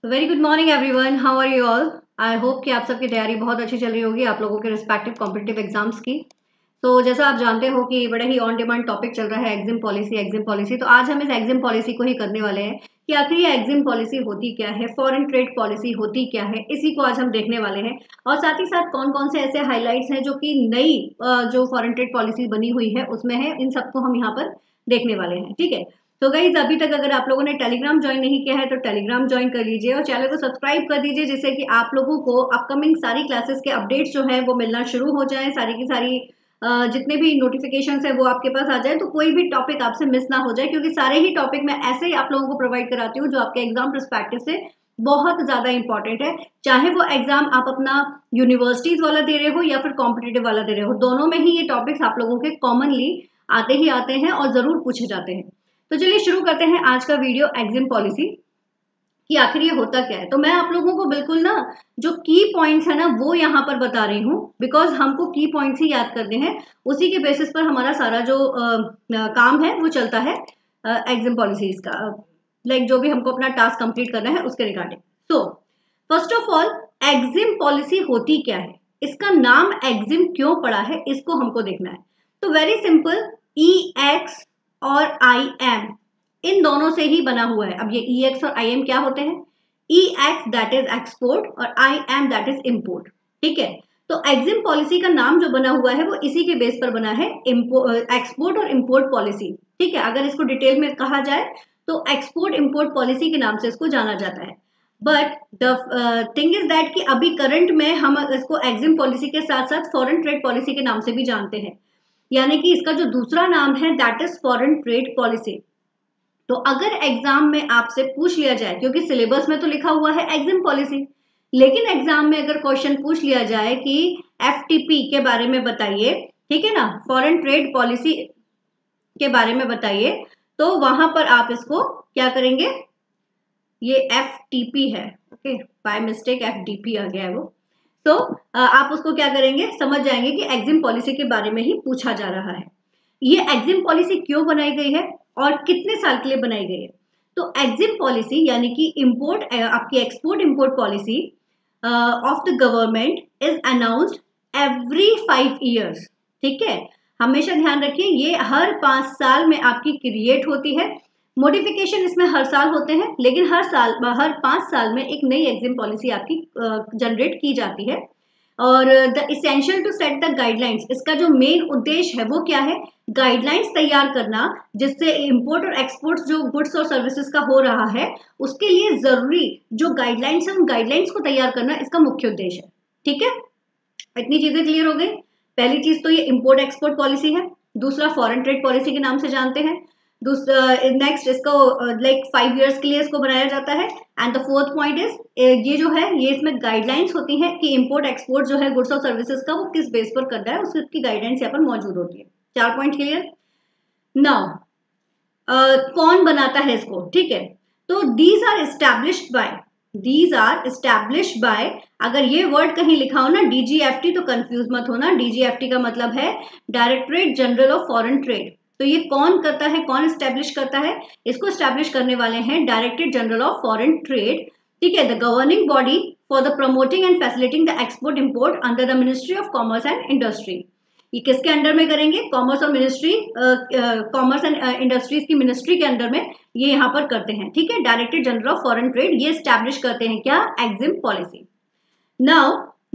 Very good morning everyone, how are you all. I hope कि आप सबकी तैयारी बहुत अच्छी चल रही होगी आप लोगों के रिस्पेक्टिव कॉम्पिटिटिव एग्जाम्स की। तो जैसा आप जानते हो कि बड़ा ही ऑन डिमांड टॉपिक चल रहा है एग्जिम पॉलिसी। तो आज हम इस एग्जिम पॉलिसी को ही करने वाले हैं कि आखिर ये एग्जिम पॉलिसी होती क्या है, फॉरेन ट्रेड पॉलिसी होती क्या है, इसी को आज हम देखने वाले हैं। और साथ ही साथ कौन कौन से ऐसे हाईलाइट्स हैं जो कि नई जो फॉरेन ट्रेड पॉलिसी बनी हुई है उसमें है, इन सबको हम यहाँ पर देखने वाले हैं। ठीक है, तो गाइज अभी तक अगर आप लोगों ने टेलीग्राम ज्वाइन नहीं किया है तो टेलीग्राम ज्वाइन कर लीजिए और चैनल को सब्सक्राइब कर दीजिए, जिससे कि आप लोगों को अपकमिंग सारी क्लासेस के अपडेट्स जो है वो मिलना शुरू हो जाए। सारी की सारी जितने भी नोटिफिकेशंस है वो आपके पास आ जाए, तो कोई भी टॉपिक आपसे मिस ना हो जाए, क्योंकि सारे ही टॉपिक मैं ऐसे ही आप लोगों को प्रोवाइड कराती हूँ जो आपके एग्जाम परस्पेक्टिव से बहुत ज्यादा इंपॉर्टेंट है। चाहे वो एग्जाम आप अपना यूनिवर्सिटीज वाला दे रहे हो या फिर कॉम्पिटेटिव वाला दे रहे हो, दोनों में ही ये टॉपिक्स आप लोगों के कॉमनली आते ही आते हैं और जरूर पूछे जाते हैं। तो चलिए शुरू करते हैं आज का वीडियो एग्जिम पॉलिसी कि आखिर ये होता क्या है। तो मैं आप लोगों को बिल्कुल ना जो की पॉइंट्स है ना वो यहाँ पर बता रही हूँ, बिकॉज हमको की पॉइंट्स ही याद करने हैं। उसी के बेसिस पर हमारा सारा जो काम है वो चलता है एग्जिम पॉलिसीज का, लाइक जो भी हमको अपना टास्क कंप्लीट करना है उसके रिगार्डिंग। तो first of all, EXIM policy होती क्या है, इसका नाम एग्जिम क्यों पड़ा है, इसको हमको देखना है। तो वेरी सिंपल, ई एक्स और आई एम, इन दोनों से ही बना हुआ है। अब ये ई एक्स और आई एम क्या होते हैं? ई एक्स दैट इज एक्सपोर्ट और I am that is import. ठीक है, तो एग्जिम पॉलिसी का नाम जो बना हुआ है वो इसी के बेस पर बना है, एक्सपोर्ट और इम्पोर्ट पॉलिसी। ठीक है, अगर इसको डिटेल में कहा जाए तो एक्सपोर्ट इम्पोर्ट पॉलिसी के नाम से इसको जाना जाता है। But the thing is that कि अभी करंट में हम इसको एग्जिम पॉलिसी के साथ साथ फॉरेन ट्रेड पॉलिसी के नाम से भी जानते हैं, यानी कि इसका जो दूसरा नाम है that is foreign trade policy. तो अगर एग्जाम में आपसे पूछ लिया जाए, क्योंकि सिलेबस में तो लिखा हुआ है एग्जिम पॉलिसी, लेकिन एग्जाम में अगर क्वेश्चन पूछ लिया जाए कि एफटीपी के बारे में बताइए, ठीक है ना, फॉरेन ट्रेड पॉलिसी के बारे में बताइए, तो वहां पर आप इसको क्या करेंगे, ये एफटीपी है, ओके, बाय मिस्टेक एफडीपी आ गया है वो। तो आप उसको क्या करेंगे, समझ जाएंगे कि एग्जिम पॉलिसी के बारे में ही पूछा जा रहा है। ये एग्जिम पॉलिसी क्यों बनाई गई है और कितने साल के लिए बनाई गई है? तो एग्जिम पॉलिसी यानी कि इंपोर्ट, आपकी export import policy of the government is announced every 5 years। ठीक है, हमेशा ध्यान रखिए ये हर 5 साल में आपकी क्रिएट होती है। मॉडिफिकेशन इसमें हर साल होते हैं, लेकिन हर 5 साल में एक नई एग्जिम पॉलिसी आपकी जनरेट की जाती है। और the essential to set the guidelines, इसका जो मेन उद्देश्य है वो क्या है? गाइडलाइंस तैयार करना, जिससे इंपोर्ट और एक्सपोर्ट जो गुड्स और सर्विसेज का हो रहा है उसके लिए जरूरी जो गाइडलाइंस है उन गाइडलाइंस को तैयार करना इसका मुख्य उद्देश्य है। ठीक है, इतनी चीजें क्लियर हो गई। पहली चीज तो ये इंपोर्ट एक्सपोर्ट पॉलिसी है, दूसरा फॉरेन ट्रेड पॉलिसी के नाम से जानते हैं, दूसरा नेक्स्ट इसको लाइक 5 years के लिए इसको बनाया जाता है। And the fourth point is ये जो है ये इसमें गाइडलाइंस होती हैं कि इंपोर्ट एक्सपोर्ट जो है गुड्स और सर्विसेज का वो किस बेस पर करना है, उसकी गाइडलाइंस यहाँ पर मौजूद होती है। 4 पॉइंट क्लियर। नाउ कौन बनाता है इसको? ठीक है, तो दीज आर एस्टैब्लिश्ड बाय, अगर ये वर्ड कहीं लिखा हो ना डीजीएफटी तो कंफ्यूज मत होना, डीजीएफटी का मतलब है directorate general of foreign trade. तो ये कौन करता है, कौन एस्टैब्लिश करता है? इसको एस्टैब्लिश करने वाले हैं directorate general of foreign trade. ठीक है, the governing body for the promoting and facilitating the export import under the ministry of commerce and industry. ये किसके अंडर में करेंगे? कॉमर्स और मिनिस्ट्री, कॉमर्स एंड इंडस्ट्रीज की मिनिस्ट्री के अंडर में ये यहाँ पर करते हैं। ठीक है, directorate general of foreign trade ये स्टैब्लिश करते हैं क्या? EXIM policy. नाउ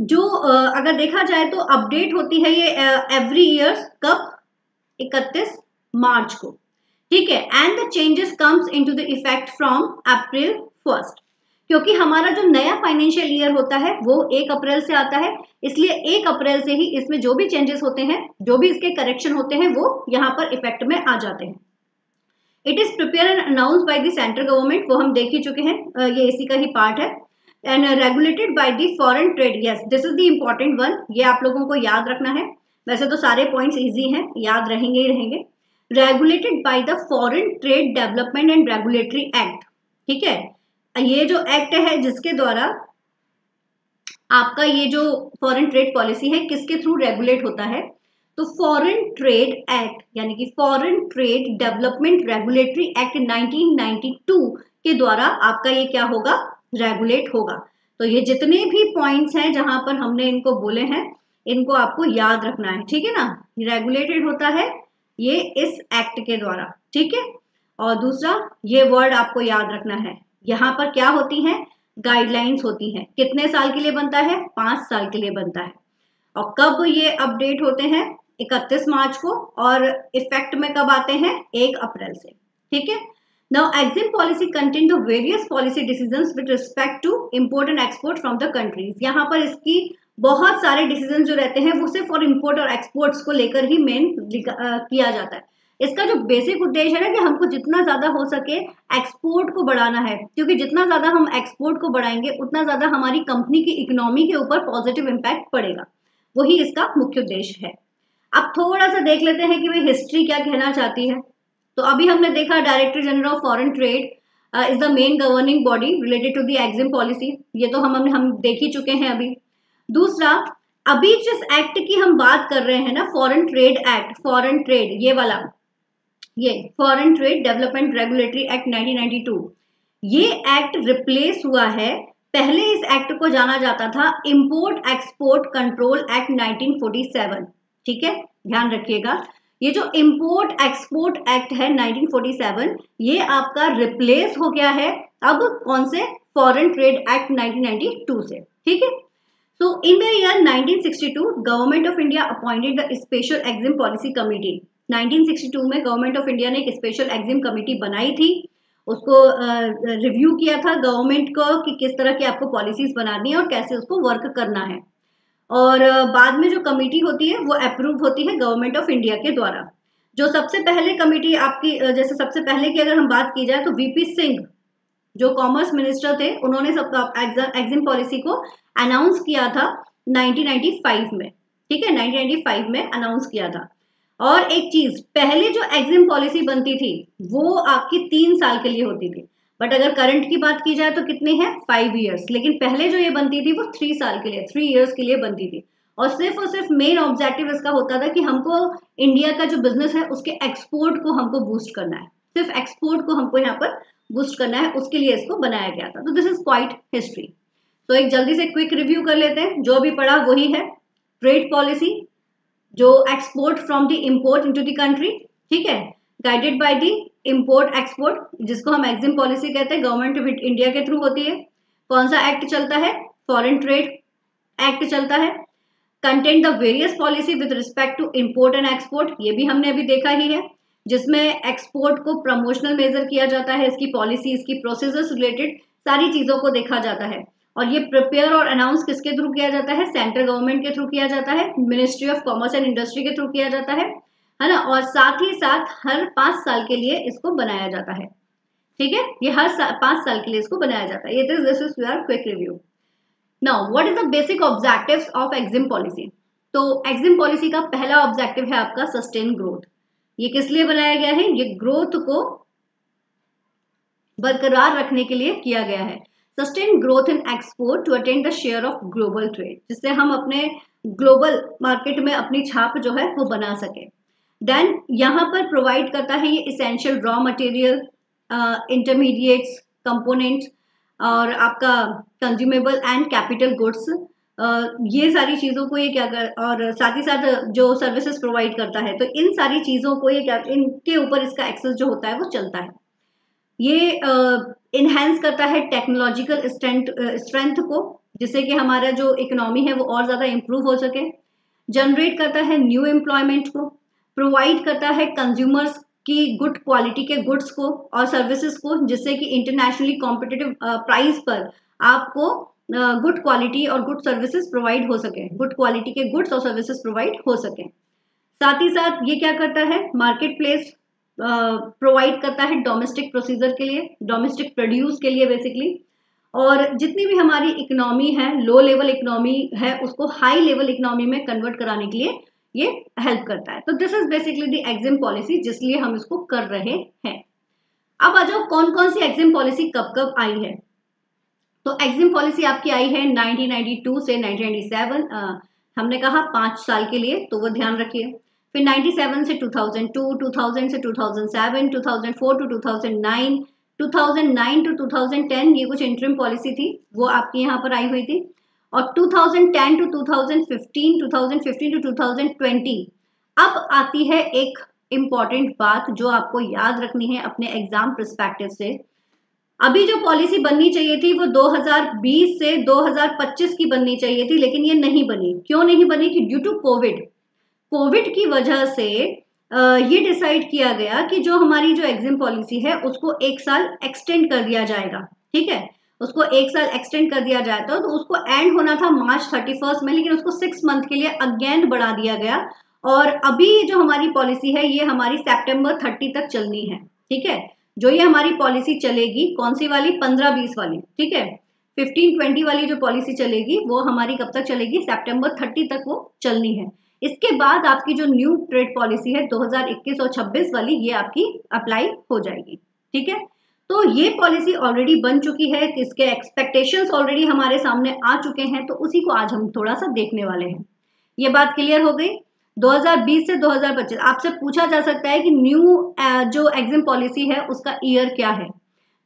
जो अगर देखा जाए तो अपडेट होती है ये एवरी ईयर, कब? 31 मार्च को। ठीक है, and the changes comes into the effect from April 1st, क्योंकि हमारा जो नया फाइनेंशियल ईयर होता है वो 1 अप्रैल से आता है, इसलिए 1 अप्रैल से ही इसमें जो भी चेंजेस होते हैं, जो भी इसके करेक्शन होते हैं वो यहाँ पर इफेक्ट में आ जाते हैं। It is prepare and announce by the central government, वो हम देख ही चुके हैं, ये इसी का ही पार्ट है। And regulated by the foreign trade, yes this is the important one, ये आप लोगों को याद रखना है। वैसे तो सारे पॉइंट्स इजी हैं, याद रहेंगे ही रहेंगे। Regulated by the foreign trade development and regulatory act. ठीक है, ये जो एक्ट है जिसके द्वारा आपका ये जो फॉरेन ट्रेड पॉलिसी है किसके थ्रू रेगुलेट होता है? तो फॉरेन ट्रेड एक्ट यानी कि foreign trade development regulatory act 1992 के द्वारा आपका ये क्या होगा? रेगुलेट होगा। तो ये जितने भी पॉइंट्स हैं जहां पर हमने इनको बोले हैं, इनको आपको याद रखना है, ठीक है ना। रेगुलेटेड होता है ये इस एक्ट के द्वारा, ठीक है। और दूसरा ये वर्ड आपको याद रखना है, यहाँ पर क्या होती है, गाइडलाइंस होती हैं। कितने साल के लिए बनता है, 5 साल के लिए बनता है। और कब ये अपडेट होते हैं, 31 मार्च को, और इफेक्ट में कब आते हैं, 1 अप्रैल से, ठीक है। Now EXIM policy contain the various policy decisions with respect to import and export from the countries. यहाँ पर इसकी बहुत सारे डिसीजन जो रहते हैं वो सिर्फ और इंपोर्ट और एक्सपोर्ट्स को लेकर ही मेन किया जाता है। इसका जो बेसिक उद्देश्य है ना कि हमको जितना ज्यादा हो सके एक्सपोर्ट को बढ़ाना है, क्योंकि जितना ज्यादा हम एक्सपोर्ट को बढ़ाएंगे उतना ज्यादा हमारी कंपनी की इकोनॉमी के ऊपर पॉजिटिव इम्पैक्ट पड़ेगा। वही इसका मुख्य उद्देश्य है। अब थोड़ा सा देख लेते हैं कि भाई हिस्ट्री क्या कहना चाहती है। तो अभी हमने देखा director general of foreign trade is the main governing body related to the EXIM policy, ये तो हम देख ही चुके हैं अभी। दूसरा, अभी जिस एक्ट की हम बात कर रहे हैं ना, foreign trade act, foreign trade ये वाला, ये foreign trade development regulatory act 1992, ये एक्ट रिप्लेस हुआ है। पहले इस एक्ट को जाना जाता था इंपोर्ट एक्सपोर्ट कंट्रोल एक्ट 1947, ठीक है, ध्यान रखिएगा। ये जो इंपोर्ट एक्सपोर्ट एक्ट है 1947, ये आपका रिप्लेस हो गया है अब कौन से, फॉरेन ट्रेड एक्ट 1992 से, ठीक है। So in the year 1962, Government of India appointed the Special EXIM Policy Committee. 1962 में गवर्नमेंट ऑफ इंडिया ने एक स्पेशल एग्जिम कमेटी बनाई थी, उसको रिव्यू किया था गवर्नमेंट को कि किस तरह की आपको पॉलिसीज बनानी है और कैसे उसको वर्क करना है। और बाद में जो कमेटी होती है वो अप्रूव होती है गवर्नमेंट ऑफ इंडिया के द्वारा। जो सबसे पहले कमेटी आपकी जैसे सबसे पहले की अगर हम बात की जाए तो VP सिंह जो कॉमर्स मिनिस्टर थे, उन्होंने सब EXIM पॉलिसी को अनाउंस किया था 1995 में, ठीक है, 1995 में अनाउंस किया था। और एक चीज, पहले जो EXIM पॉलिसी बनती थी वो आपकी 3 साल के लिए होती थी, बट अगर करंट की बात की जाए तो कितने हैं, 5 ईयर्स। लेकिन पहले जो ये बनती थी वो 3 साल के लिए, 3 ईयर्स के लिए बनती थी। और सिर्फ मेन ऑब्जेक्टिव इसका होता था कि हमको इंडिया का जो बिजनेस है उसके एक्सपोर्ट को हमको बूस्ट करना है, सिर्फ एक्सपोर्ट को हमको यहाँ पर बूस्ट करना है, उसके लिए इसको बनाया गया था। तो दिस इज क्वाइट हिस्ट्री। तो एक जल्दी से क्विक रिव्यू कर लेते हैं, जो भी पढ़ा वही है। ट्रेड पॉलिसी जो export from the import into the country, ठीक है, guided by the import export, जिसको हम EXIM पॉलिसी कहते हैं, गवर्नमेंट ऑफ इंडिया के थ्रू होती है। कौन सा एक्ट चलता है, फॉरेन ट्रेड एक्ट चलता है। Content the various policy with respect to import and export, ये भी हमने अभी देखा ही है, जिसमें एक्सपोर्ट को प्रमोशनल मेजर किया जाता है, इसकी पॉलिसी, इसकी प्रोसेस रिलेटेड सारी चीजों को देखा जाता है। और ये प्रिपेयर और अनाउंस किसके थ्रू किया जाता है, सेंट्रल गवर्नमेंट के थ्रू किया जाता है, ministry of commerce and industry के थ्रू किया जाता है ना। और साथ ही साथ हर 5 साल के लिए इसको बनाया जाता है, ठीक है, ये हर 5 साल के लिए इसको बनाया जाता है। ये this is your quick review. Now what is the basic objectives of EXIM policy. तो EXIM पॉलिसी का पहला ऑब्जेक्टिव है आपका सस्टेन ग्रोथ। ये किस लिए बनाया गया है, ये ग्रोथ को बरकरार रखने के लिए किया गया है। Sustain growth in export to attain the share of global trade, जिससे हम अपने ग्लोबल मार्केट में अपनी छाप जो है वो बना सके। देन यहाँ पर प्रोवाइड करता है ये essential raw material, intermediates, components और आपका कंज्यूमेबल एंड कैपिटल गुड्स, ये सारी चीज़ों को ये क्या कर, और साथ ही साथ जो सर्विसेज प्रोवाइड करता है, तो इन सारी चीज़ों को ये क्या, इनके ऊपर इसका एक्सेस जो होता है वो चलता है। ये इन्हेंस करता है टेक्नोलॉजिकल स्ट्रेंथ को, जिससे कि हमारा जो इकोनॉमी है वो और ज़्यादा इम्प्रूव हो सके। जनरेट करता है न्यू एम्प्लॉयमेंट को, प्रोवाइड करता है कंज्यूमर्स की गुड क्वालिटी के गुड्स को और सर्विसेज को, जिससे कि इंटरनेशनली कॉम्पिटिटिव प्राइस पर आपको गुड क्वालिटी और गुड सर्विसेज प्रोवाइड हो सके, गुड क्वालिटी के गुड्स और सर्विसेज प्रोवाइड हो सके। साथ ही साथ ये क्या करता है, मार्केट प्लेस प्रोवाइड करता है डोमेस्टिक प्रोसीजर के लिए, डोमेस्टिक प्रोड्यूस के लिए बेसिकली। और जितनी भी हमारी इकोनॉमी है, लो लेवल इकोनॉमी है, उसको हाई लेवल इकोनॉमी में कन्वर्ट कराने के लिए ये हेल्प करता है। तो this is basically the EXIM policy, जिसलिए हम इसको कर रहे हैं। अब आ जाओ कौन कौन सी EXIM पॉलिसी कब कब आई है। तो EXIM पॉलिसी आपकी आई है 1992 से 1997, हमने कहा 5 साल के लिए, तो वो ध्यान रखिए। फिर 97 से 2002, 2000 से 2007, 2004 टू 2009, 2009 टू 2010 ये कुछ इंटरिम पॉलिसी थी, वो आपकी यहाँ पर आई हुई थी। और 2010 टू 2015, 2015 टू 2020 अब आती है एक इम्पॉर्टेंट बात जो आपको याद रखनी है अपने एग्जाम पर्सपेक्टिव से। अभी जो पॉलिसी बननी चाहिए थी वो 2020 से 2025 की बननी चाहिए थी, लेकिन ये नहीं बनी। क्यों नहीं बनी? कि ड्यू टू कोविड की वजह से ये डिसाइड किया गया कि जो हमारी जो एग्जाम पॉलिसी है उसको 1 साल एक्सटेंड कर दिया जाएगा। ठीक है, उसको 1 साल एक्सटेंड कर दिया जाता तो उसको एंड होना था March 31 में, लेकिन उसको 6 मंथ के लिए अगेन बढ़ा दिया गया। और अभी जो हमारी पॉलिसी है ये हमारी September 30 तक चलनी है। ठीक है, जो ये हमारी पॉलिसी चलेगी, कौन सी वाली? 15-20 वाली। ठीक है, 15-20 वाली जो पॉलिसी चलेगी वो हमारी कब तक चलेगी? September 30 तक वो चलनी है। इसके बाद आपकी जो न्यू ट्रेड पॉलिसी है 2021 और 26 वाली, ये आपकी अप्लाई हो जाएगी। ठीक है, तो ये पॉलिसी ऑलरेडी बन चुकी है, इसके एक्सपेक्टेशंस ऑलरेडी हमारे सामने आ चुके हैं, तो उसी को आज हम थोड़ा सा देखने वाले हैं। ये बात क्लियर हो गई। 2020 से 2025 आपसे पूछा जा सकता है कि न्यू जो एग्जाम पॉलिसी है उसका ईयर क्या है।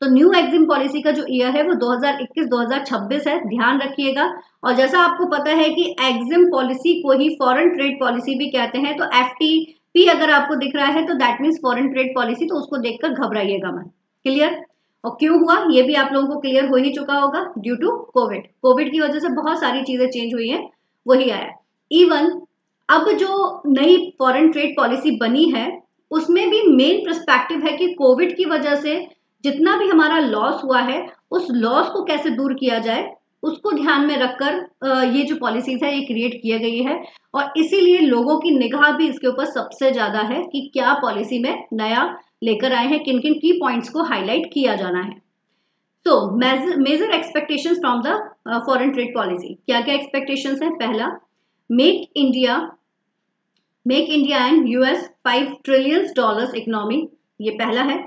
तो न्यू एग्जाम पॉलिसी का जो ईयर है वो 2021-2026 है, ध्यान रखिएगा। और जैसा आपको पता है कि एग्जाम पॉलिसी को ही फॉरेन ट्रेड पॉलिसी भी कहते हैं, तो FTP अगर आपको दिख रहा है तो that means foreign trade policy, तो उसको देखकर घबराइएगा मत। क्लियर? और क्यों हुआ ये भी आप लोगों को क्लियर हो ही चुका होगा, ड्यू टू कोविड की वजह से बहुत सारी चीजें चेंज हुई हैं, वही आया। इवन अब जो नई फॉरेन ट्रेड पॉलिसी बनी है उसमें भी मेन पर्सपेक्टिव है कि कोविड की वजह से जितना भी हमारा लॉस हुआ है उस लॉस को कैसे दूर किया जाए, उसको ध्यान में रखकर ये जो पॉलिसीज है ये क्रिएट किया गई है। और इसीलिए लोगों की निगाह भी इसके ऊपर सबसे ज्यादा है कि क्या पॉलिसी में नया लेकर आए हैं, किन किन की पॉइंट्स को हाईलाइट किया जाना है। तो major expectations from the foreign trade policy, क्या क्या एक्सपेक्टेशंस है? पहला, make India and US $5 trillion economy, ये पहला है।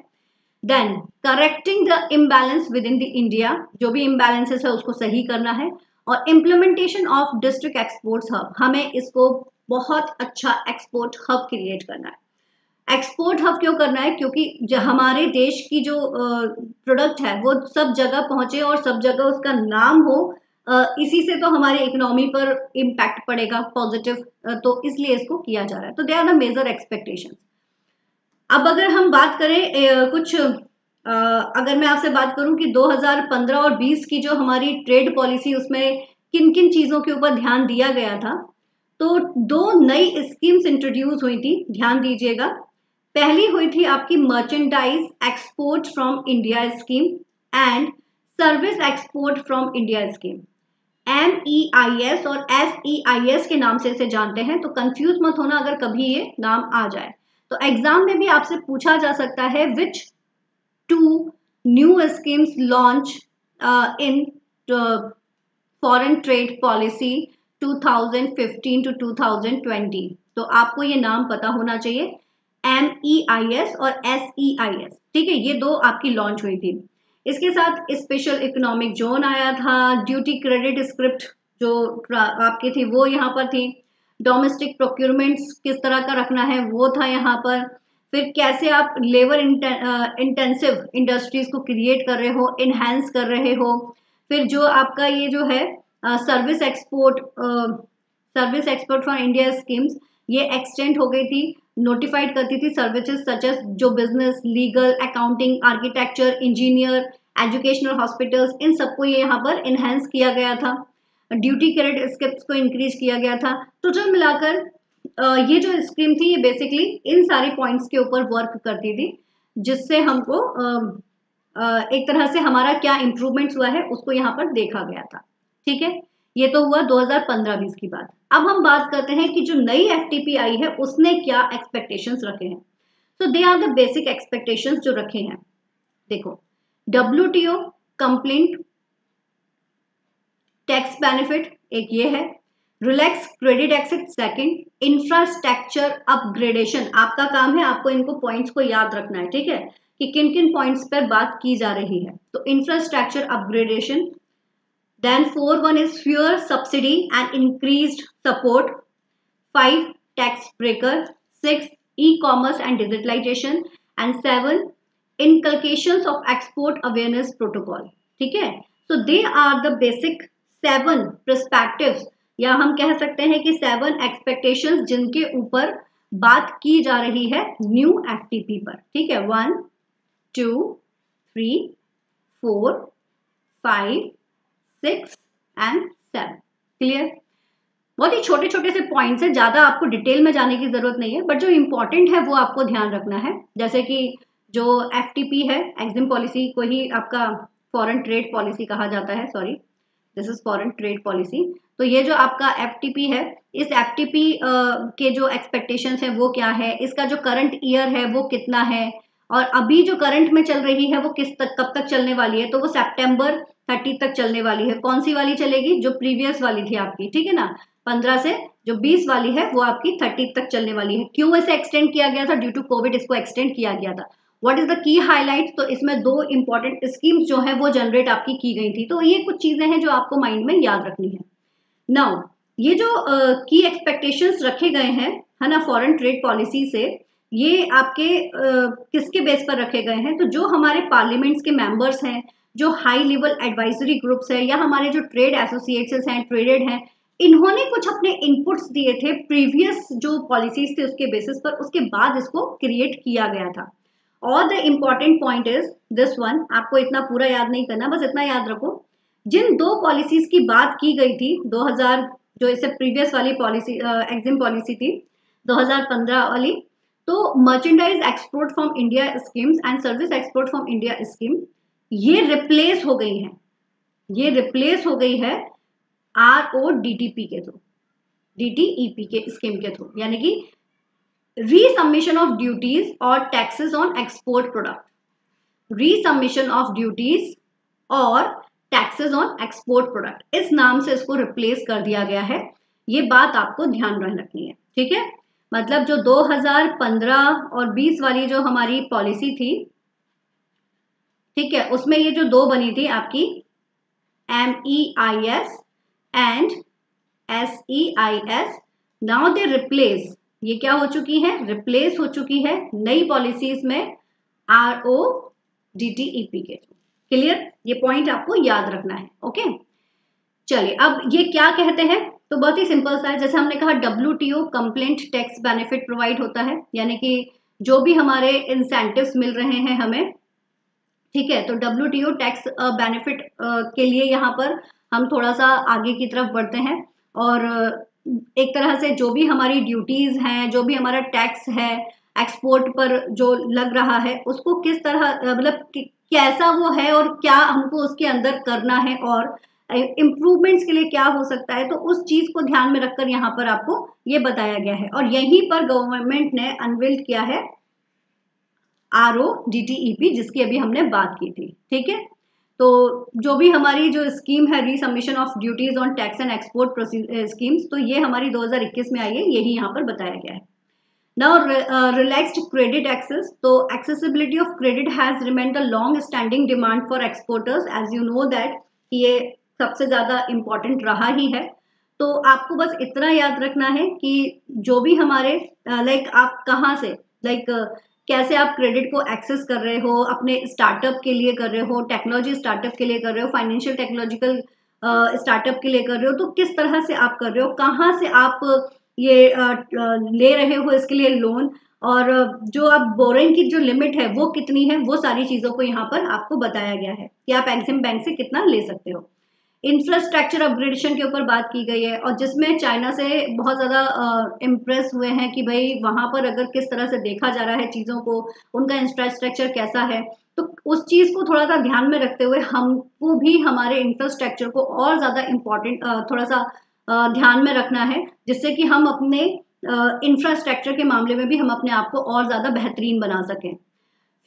Then correcting the imbalance with in the India, जो भी इम्बैलेंसेस है उसको सही करना है। और implementation of district exports hub, हमें इसको बहुत अच्छा एक्सपोर्ट हब क्रिएट करना है। एक्सपोर्ट हब क्यों करना है? क्योंकि जो हमारे देश की जो प्रोडक्ट है वो सब जगह पहुंचे और सब जगह उसका नाम हो, इसी से तो हमारे इकोनॉमी पर इम्पैक्ट पड़ेगा पॉजिटिव, तो इसलिए इसको किया जा रहा है। तो they are the major expectations. अब अगर हम बात करें कुछ अगर मैं आपसे बात करूं कि 2015 और 20 की जो हमारी ट्रेड पॉलिसी उसमें किन किन चीजों के ऊपर ध्यान दिया गया था, तो 2 नई स्कीम्स इंट्रोड्यूस हुई थी, ध्यान दीजिएगा। पहली हुई थी आपकी merchandise export from India scheme and service export from India scheme. MEIS और SEIS के नाम से इसे जानते हैं, तो कंफ्यूज मत होना अगर कभी ये नाम आ जाए। तो एग्जाम में भी आपसे पूछा जा सकता है which 2 new schemes launch in foreign trade policy 2015 to 2020। तो आपको ये नाम पता होना चाहिए, MEIS और SEIS। ठीक है, ये 2 आपकी लॉन्च हुई थी। इसके साथ स्पेशल इकोनॉमिक जोन आया था, ड्यूटी क्रेडिट स्क्रिप्ट जो आपकी थी वो यहाँ पर थी, डोमेस्टिक प्रोक्यूरमेंट्स किस तरह का रखना है वो था यहाँ पर, फिर कैसे आप लेबर इंटेंसिव इंडस्ट्रीज को क्रिएट कर रहे हो, इनहेंस कर रहे हो, फिर जो आपका ये जो है service export for India schemes, ये एक्सटेंड हो गई थी, नोटिफाइड करती थी सर्विसेज सच एज जो business, legal, accounting, architecture, engineer, educational, hospitals, इन सबको ये यहाँ पर इनहेंस किया गया था। ड्यूटी क्रेडिट स्किप्स को इंक्रीज किया गया था। टोटल मिलाकर ये जो स्कीम थी ये बेसिकली इन सारे पॉइंट्स के ऊपर वर्क करती थी, जिससे हमको एक तरह से हमारा क्या इंप्रूवमेंट्स हुआ है उसको यहाँ पर देखा गया था। ठीक है, ये तो हुआ 2015-20 की बात। अब हम बात करते हैं कि जो नई FTP आई है उसने क्या एक्सपेक्टेशंस रखे हैं। तो they are the basic expectations जो रखे हैं। देखो, WTO कंप्लेंट टैक्स बेनिफिट एक ये है, relax credit access second, infrastructure upgradation, आपका काम है आपको इनको पॉइंट्स को याद रखना है। ठीक है, कि किन किन पॉइंट्स पर बात की जा रही है। तो infrastructure upgradation, then 4 is fewer subsidy and increased support, 5 tax breaker, 6 e-commerce and digitalization, and 7 inculcations of export awareness protocol, ठीक है। so they are the basic 7 perspectives, या हम कह सकते हैं कि 7 expectations जिनके ऊपर बात की जा रही है न्यू FTP पर, ठीक है। 1 2 3 4 5 6 एंड 7, क्लियर। बहुत ही छोटे छोटे से पॉइंट्स है, ज्यादा आपको डिटेल में जाने की जरूरत नहीं है, बट जो इंपॉर्टेंट है वो आपको ध्यान रखना है। जैसे कि जो FTP है, एग्जिम पॉलिसी को ही आपका फॉरेन ट्रेड पॉलिसी कहा जाता है, sorry this is foreign trade policy. तो ये जो आपका FTP है, इस FTP के जो एक्सपेक्टेशंस है वो क्या है, इसका जो करंट ईयर है वो कितना है, और अभी जो करंट में चल रही है वो कब तक चलने वाली है। तो वो सितंबर 30 तक चलने वाली है। कौन सी वाली चलेगी, जो प्रीवियस वाली थी आपकी, ठीक है ना, 15 से जो 20 वाली है वो आपकी 30 तक चलने वाली है। क्यों इसे एक्सटेंड किया गया था, ड्यू टू कोविड इसको एक्सटेंड किया गया था। What is the key highlight, तो इसमें 2 इंपॉर्टेंट स्कीम्स जो है वो जनरेट आपकी की गई थी। तो ये कुछ चीजें हैं जो आपको माइंड में याद रखनी है। नाउ ये जो की एक्सपेक्टेशंस रखे गए हैं, है ना, फॉरेन ट्रेड पॉलिसी से, ये आपके किसके बेस पर रखे गए हैं, तो जो हमारे पार्लियामेंट्स के मेंबर्स हैं, जो हाई लेवल एडवाइजरी ग्रुप्स है, या हमारे जो ट्रेड एसोसिएट्स हैं, ट्रेडेड हैं, इन्होंने कुछ अपने इनपुट्स दिए थे प्रीवियस जो पॉलिसीज थे उसके बेसिस पर, उसके बाद इसको क्रिएट किया गया था। और the important point is this one, आपको इतना पूरा याद नहीं करना, बस इतना याद रखो, जिन 2 पॉलिसीज की बात की गई थी 2000, जो इससे प्रीवियस वाली पॉलिसी एग्जिम पॉलिसी थी 2015 वाली, तो merchandise export from India schemes and service export from India scheme, ये रिप्लेस हो गई है, ये रिप्लेस हो गई है RODTP के थ्रू, DTEP के स्कीम के थ्रू, यानी कि रीसबमिशन ऑफ ड्यूटीज और taxes on export product, resubmission of duties और टैक्सेस ऑन एक्सपोर्ट प्रोडक्ट, इस नाम से इसको रिप्लेस कर दिया गया है। ये बात आपको ध्यान में रखनी है, ठीक है। मतलब जो 2015 और 20 वाली जो हमारी पॉलिसी थी, ठीक है, उसमें ये जो 2 बनी थी आपकी MEIS and SEIS, now they replace, ये क्या हो चुकी है, रिप्लेस हो चुकी है नई पॉलिसीज में RODTEP के। क्लियर, ये पॉइंट आपको याद रखना है, ओके। चलिए अब ये क्या कहते हैं, तो बहुत ही सिंपल सा है। जैसे हमने कहा WTO complaint tax benefit provide होता है, यानी कि जो भी हमारे इंसेंटिव्स मिल रहे हैं हमें, ठीक है, तो WTO टैक्स बेनिफिट के लिए यहाँ पर हम थोड़ा सा आगे की तरफ बढ़ते हैं, और एक तरह से जो भी हमारी ड्यूटीज हैं, जो भी हमारा टैक्स है एक्सपोर्ट पर जो लग रहा है, उसको किस तरह मतलब कैसा वो है और क्या हमको उसके अंदर करना है, और इम्प्रूवमेंट्स के लिए क्या हो सकता है, तो उस चीज को ध्यान में रखकर यहाँ पर आपको ये बताया गया है। और यहीं पर गवर्नमेंट ने अनवील्ड किया है RODTEP, जिसकी अभी हमने बात की थी, ठीक है। तो जो भी हमारी जो स्कीम है resubmission of duties on tax and export schemes, तो ये हमारी 2021 में आई है, यही यहाँ पर बताया गया है। नाउ रिलैक्स्ड क्रेडिट एक्सेस, तो accessibility of credit has remained the long standing demand for exporters, as you know that ये सबसे ज्यादा इम्पोर्टेंट रहा ही है। तो आपको बस इतना याद रखना है कि जो भी हमारे लाइक आप कहाँ से कैसे आप क्रेडिट को एक्सेस कर रहे हो, अपने स्टार्टअप के लिए कर रहे हो, टेक्नोलॉजी स्टार्टअप के लिए कर रहे हो, फाइनेंशियल टेक्नोलॉजिकल स्टार्टअप के लिए कर रहे हो, तो किस तरह से आप कर रहे हो, कहाँ से आप ये ले रहे हो इसके लिए लोन, और जो आप बोरिंग की जो लिमिट है वो कितनी है, वो सारी चीजों को यहाँ पर आपको बताया गया है कि आप एक्सिम बैंक से कितना ले सकते हो। इंफ्रास्ट्रक्चर अपग्रेडेशन के ऊपर बात की गई है, और जिसमें चाइना से बहुत ज़्यादा इम्प्रेस हुए हैं कि भाई वहाँ पर अगर किस तरह से देखा जा रहा है चीज़ों को, उनका इंफ्रास्ट्रक्चर कैसा है, तो उस चीज़ को थोड़ा सा ध्यान में रखते हुए हमको भी हमारे इंफ्रास्ट्रक्चर को और ज़्यादा इम्पोर्टेंट थोड़ा सा ध्यान में रखना है, जिससे कि हम अपने इंफ्रास्ट्रक्चर के मामले में भी हम अपने आप को और ज़्यादा बेहतरीन बना सकें।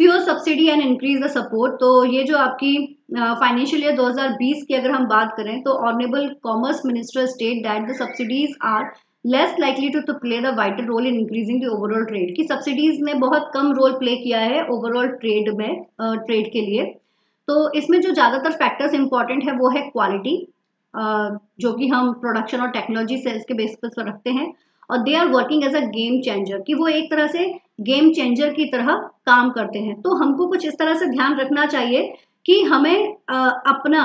Fuel subsidy and increase the support, तो ये जो आपकी फाइनेंशियल ईयर 2020 की अगर हम बात करें, तो honourable commerce minister state that the subsidies are less likely to play the vital role in increasing the overall trade, की सब्सिडीज ने बहुत कम रोल प्ले किया है ओवरऑल ट्रेड में, ट्रेड के लिए। तो इसमें जो ज़्यादातर फैक्टर्स इंपॉर्टेंट है वो है क्वालिटी, जो कि हम प्रोडक्शन और टेक्नोलॉजी सेल्स के बेस पर रखते हैं, और they are working as a game changer, कि वो एक तरह से गेम चेंजर की तरह काम करते हैं। तो हमको कुछ इस तरह से ध्यान रखना चाहिए कि हमें अपना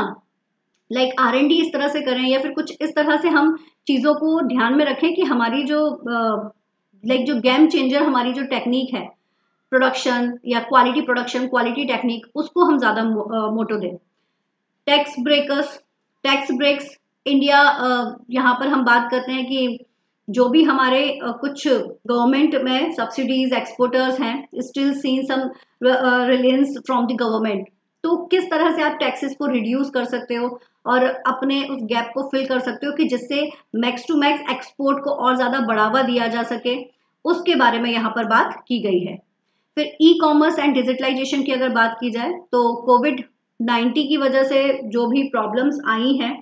लाइक R&D इस तरह से करें, या फिर कुछ इस तरह से हम चीज़ों को ध्यान में रखें कि हमारी जो जो गेम चेंजर हमारी जो टेक्निक है प्रोडक्शन या क्वालिटी प्रोडक्शन, क्वालिटी टेक्निक, उसको हम ज़्यादा मोटो दें। टैक्स ब्रेक्स इंडिया, यहाँ पर हम बात करते हैं कि जो भी हमारे कुछ गवर्नमेंट में सब्सिडीज एक्सपोर्टर्स हैं still seen some reliance from the government, तो किस तरह से आप टैक्सेस को रिड्यूस कर सकते हो और अपने उस गैप को फिल कर सकते हो कि जिससे मैक्स टू मैक्स एक्सपोर्ट को और ज़्यादा बढ़ावा दिया जा सके, उसके बारे में यहाँ पर बात की गई है। फिर ई कॉमर्स एंड डिजिटलाइजेशन की अगर बात की जाए तो कोविड-19 की वजह से जो भी प्रॉब्लम्स आई हैं,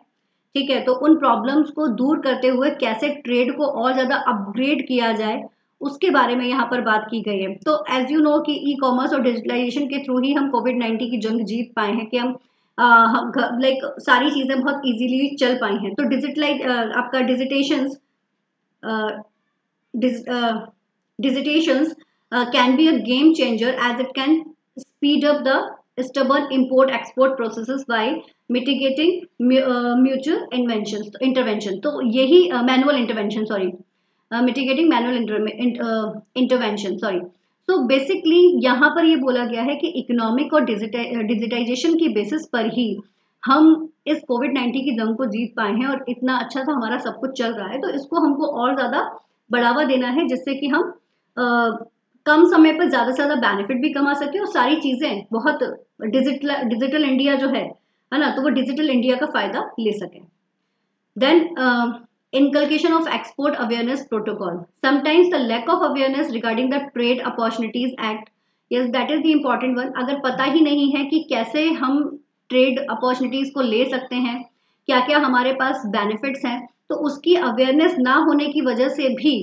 ठीक है, तो उन प्रॉब्लम्स को दूर करते हुए कैसे ट्रेड को और ज़्यादा अपग्रेड किया जाए, उसके बारे में यहाँ पर बात की गई है। तो एज यू नो कि ई कॉमर्स और डिजिटलाइजेशन के थ्रू ही हम कोविड-19 की जंग जीत पाए हैं, कि हम सारी चीज़ें बहुत इजीली चल पाई हैं। तो आपका digitations can be a game changer as it can speed up the stubborn import-export processes by mitigating mutual intervention. तो यही manual intervention, sorry, mitigating manual intervention, sorry. तो बेसिकली यहाँ पर ये बोला गया है कि इकोनॉमिक और डिजिटाइजेशन की बेसिस पर ही हम इस कोविड-19 की जंग को जीत पाए हैं और इतना अच्छा सा हमारा सब कुछ चल रहा है। तो इसको हमको और ज़्यादा बढ़ावा देना है, जिससे कि हम कम समय पर ज़्यादा से ज़्यादा बेनिफिट भी कमा सके और सारी चीज़ें बहुत डिजिटल इंडिया जो है ना, तो वो डिजिटल इंडिया का फ़ायदा ले सकें। Then inculcation of export awareness protocol. Sometimes the lack of awareness regarding the Trade Opportunities Act, yes, that is the important one. अगर पता ही नहीं है कि कैसे हम ट्रेड अपॉर्चुनिटीज को ले सकते हैं, क्या क्या हमारे पास बेनिफिट्स हैं, तो उसकी अवेयरनेस ना होने की वजह से भी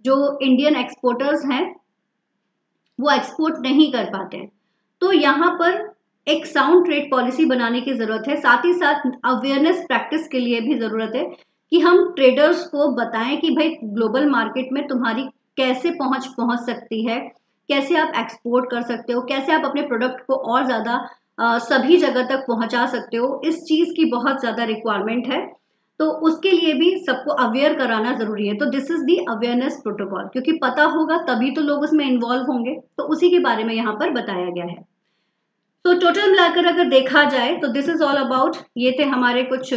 जो इंडियन एक्सपोर्टर्स हैं वो एक्सपोर्ट नहीं कर पाते हैं। तो यहाँ पर एक साउंड ट्रेड पॉलिसी बनाने की जरूरत है, साथ ही साथ अवेयरनेस प्रैक्टिस के लिए भी जरूरत है कि हम ट्रेडर्स को बताएं कि भाई ग्लोबल मार्केट में तुम्हारी कैसे पहुंच सकती है, कैसे आप एक्सपोर्ट कर सकते हो, कैसे आप अपने प्रोडक्ट को और ज़्यादा सभी जगह तक पहुंचा सकते हो। इस चीज़ की बहुत ज़्यादा रिक्वायरमेंट है, तो उसके लिए भी सबको अवेयर कराना ज़रूरी है। तो this is the awareness protocol, क्योंकि पता होगा तभी तो लोग उसमें इन्वॉल्व होंगे, तो उसी के बारे में यहाँ पर बताया गया है। तो टोटल मिलाकर अगर देखा जाए तो दिस इज़ ऑल अबाउट, ये थे हमारे कुछ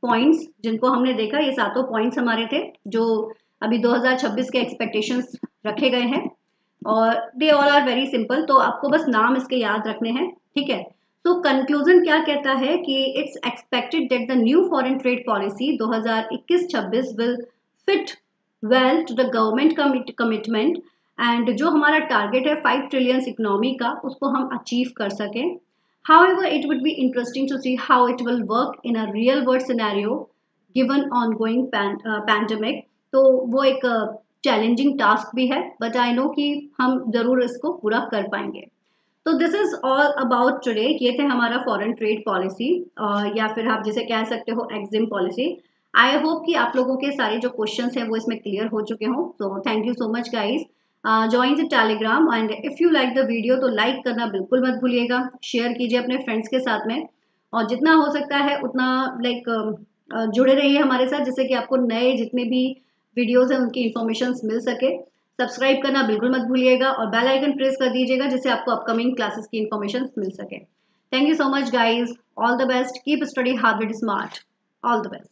पॉइंट्स जिनको हमने देखा। ये सातों पॉइंट्स हमारे थे जो अभी 2026 के एक्सपेक्टेशंस रखे गए हैं, और they all are very simple, तो आपको बस नाम इसके याद रखने हैं, ठीक है। तो कंक्लूजन क्या कहता है कि it's expected that the new foreign trade policy 2021-26 will fit well to the government commitment, and जो हमारा टारगेट है 5 ट्रिलियन इकोनॉमी का, उसको हम अचीव कर सकें। However, it would be interesting to see how it will work in a real world scenario given ongoing pandemic. तो वो एक चैलेंजिंग टास्क भी है, बट आई नो कि हम जरूर इसको पूरा कर पाएंगे। तो this is all about today. ये थे हमारा फॉरेन ट्रेड पॉलिसी, या फिर आप जिसे कह सकते हो एग्जिम पॉलिसी। आई होप कि आप लोगों के सारे जो क्वेश्चंस हैं वो इसमें क्लियर हो चुके हों। तो thank you so much guys. Join the Telegram, and if you like the video तो लाइक करना बिल्कुल मत भूलिएगा, शेयर कीजिए अपने फ्रेंड्स के साथ में, और जितना हो सकता है उतना जुड़े रहिए हमारे साथ, जिससे कि आपको नए जितने भी वीडियोस हैं उनकी इन्फॉर्मेशन मिल सके। सब्सक्राइब करना बिल्कुल मत भूलिएगा और बेल आइकन प्रेस कर दीजिएगा, जिससे आपको अपकमिंग क्लासेस की इन्फॉर्मेशन मिल सके। Thank you so much guys, all the best, keep study hard with smart, all the best.